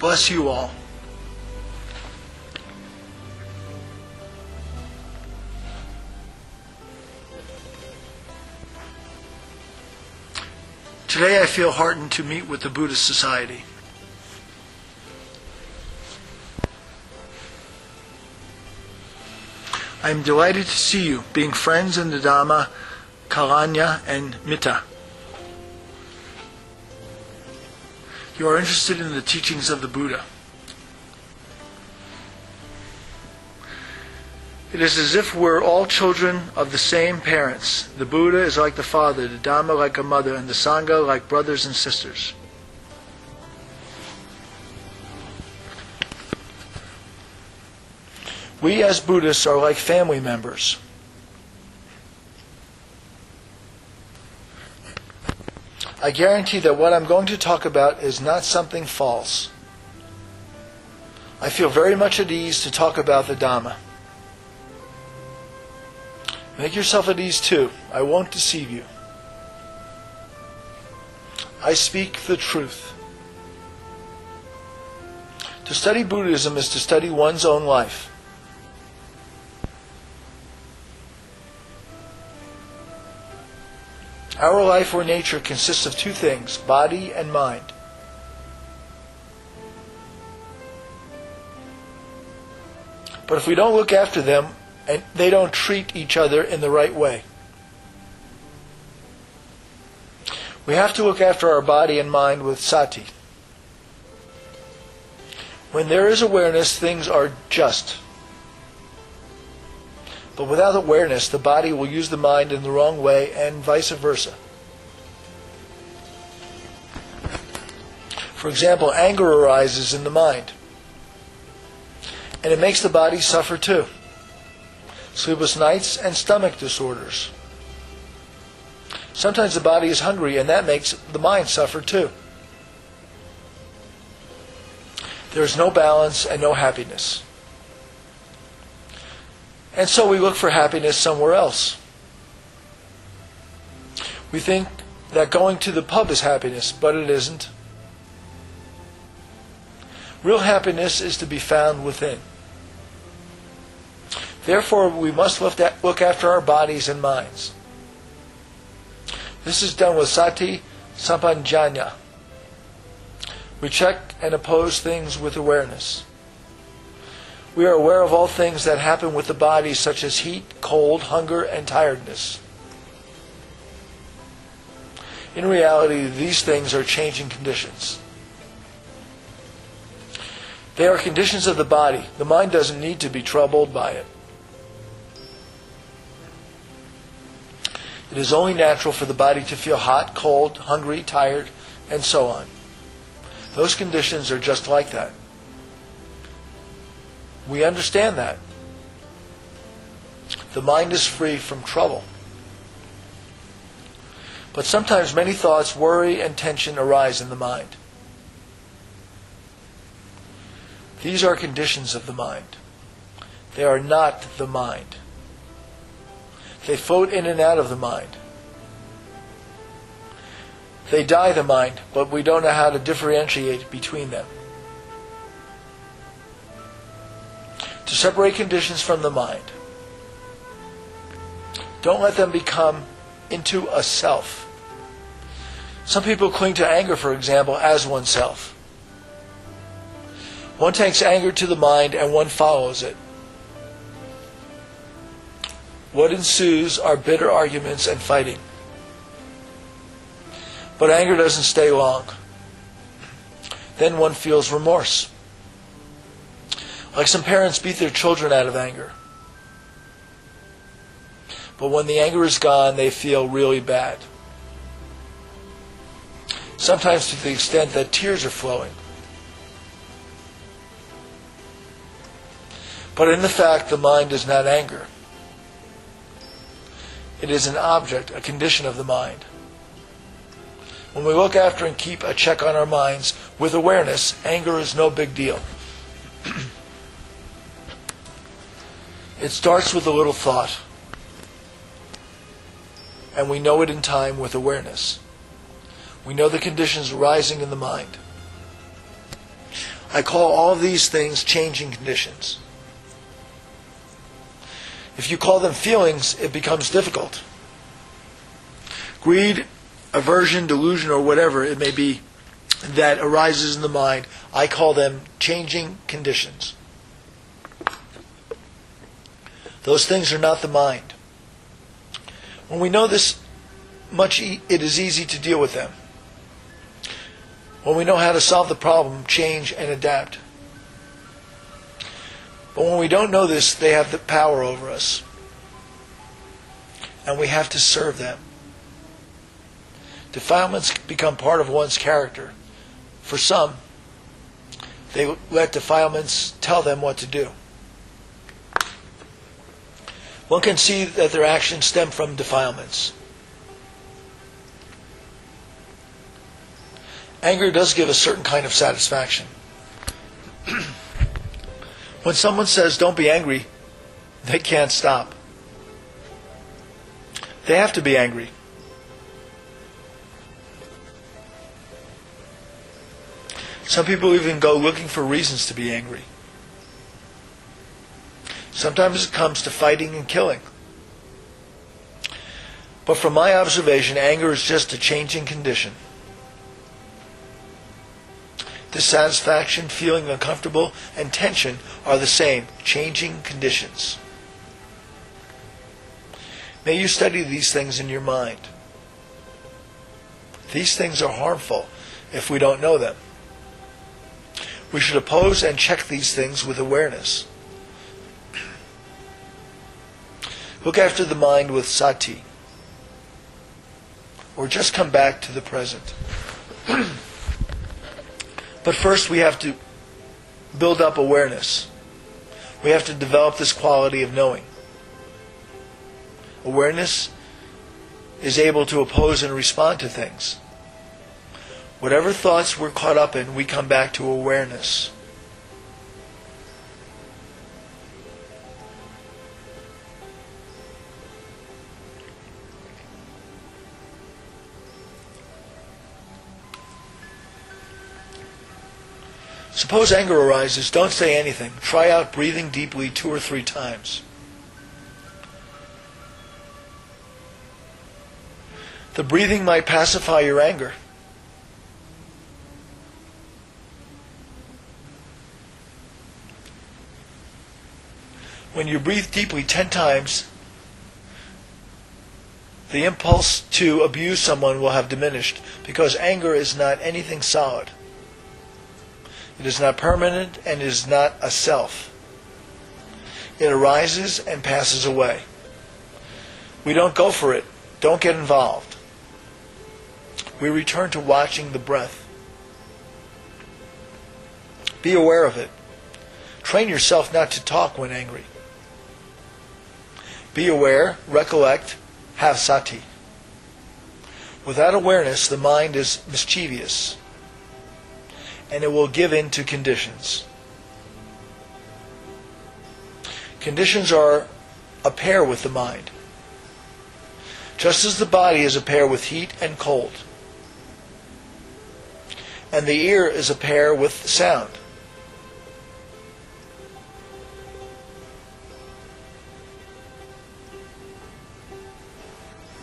Bless you all. Today I feel heartened to meet with the Buddhist Society. I am delighted to see you, being friends in the Dhamma, Kalanya, and Mitta. You are interested in the teachings of the Buddha. It is as if we're all children of the same parents. The Buddha is like the father, the Dhamma like a mother, and the Sangha like brothers and sisters. We as Buddhists are like family members. I guarantee that what I'm going to talk about is not something false. I feel very much at ease to talk about the Dhamma. Make yourself at ease too. I won't deceive you. I speak the truth. To study Buddhism is to study one's own life. Our life or nature consists of two things, body and mind. But if we don't look after them, and they don't treat each other in the right way. We have to look after our body and mind with sati. When there is awareness, things are just. But without awareness, the body will use the mind in the wrong way, and vice versa. For example, anger arises in the mind, and it makes the body suffer too. Sleepless nights and stomach disorders. Sometimes the body is hungry, and that makes the mind suffer too. There is no balance and no happiness. And so we look for happiness somewhere else. We think that going to the pub is happiness, but it isn't. Real happiness is to be found within. Therefore, we must look after our bodies and minds. This is done with sati sampanjanya. We check and oppose things with awareness. We are aware of all things that happen with the body, such as heat, cold, hunger, and tiredness. In reality, these things are changing conditions. They are conditions of the body. The mind doesn't need to be troubled by it. It is only natural for the body to feel hot, cold, hungry, tired, and so on. Those conditions are just like that. We understand that. The mind is free from trouble. But sometimes many thoughts, worry, and tension arise in the mind. These are conditions of the mind. They are not the mind. They float in and out of the mind. They dye the mind, but we don't know how to differentiate between them. To separate conditions from the mind. Don't let them become into a self. Some people cling to anger, for example, as oneself. One takes anger to the mind and one follows it. What ensues are bitter arguments and fighting. But anger doesn't stay long. Then one feels remorse. Like some parents beat their children out of anger. But when the anger is gone, they feel really bad. Sometimes to the extent that tears are flowing. But in the fact, the mind is not anger. It is an object, a condition of the mind. When we look after and keep a check on our minds with awareness, anger is no big deal. It starts with a little thought, and we know it in time with awareness. We know the conditions arising in the mind. I call all of these things changing conditions. If you call them feelings, it becomes difficult. Greed, aversion, delusion, or whatever it may be that arises in the mind, I call them changing conditions. Those things are not the mind. When we know this much, it is easy to deal with them. When we know how to solve the problem, change, and adapt. But when we don't know this, they have the power over us. And we have to serve them. Defilements become part of one's character. For some, they let defilements tell them what to do. One can see that their actions stem from defilements. Anger does give a certain kind of satisfaction. When someone says, "Don't be angry," they can't stop. They have to be angry. Some people even go looking for reasons to be angry. Sometimes it comes to fighting and killing. But from my observation, anger is just a changing condition. Dissatisfaction, feeling uncomfortable, and tension are the same, changing conditions. May you study these things in your mind. These things are harmful if we don't know them. We should oppose and check these things with awareness. Look after the mind with sati, or just come back to the present. But first we have to build up awareness. We have to develop this quality of knowing. Awareness is able to oppose and respond to things. Whatever thoughts we're caught up in, we come back to awareness. Suppose anger arises, don't say anything. Try out breathing deeply 2 or 3 times. The breathing might pacify your anger. When you breathe deeply 10 times, the impulse to abuse someone will have diminished, because anger is not anything solid. It is not permanent and it is not a self. It arises and passes away. We don't go for it. Don't get involved. We return to watching the breath. Be aware of it. Train yourself not to talk when angry. Be aware, recollect, have sati. Without awareness, the mind is mischievous, and it will give in to conditions. Conditions are a pair with the mind, just as the body is a pair with heat and cold, and the ear is a pair with sound.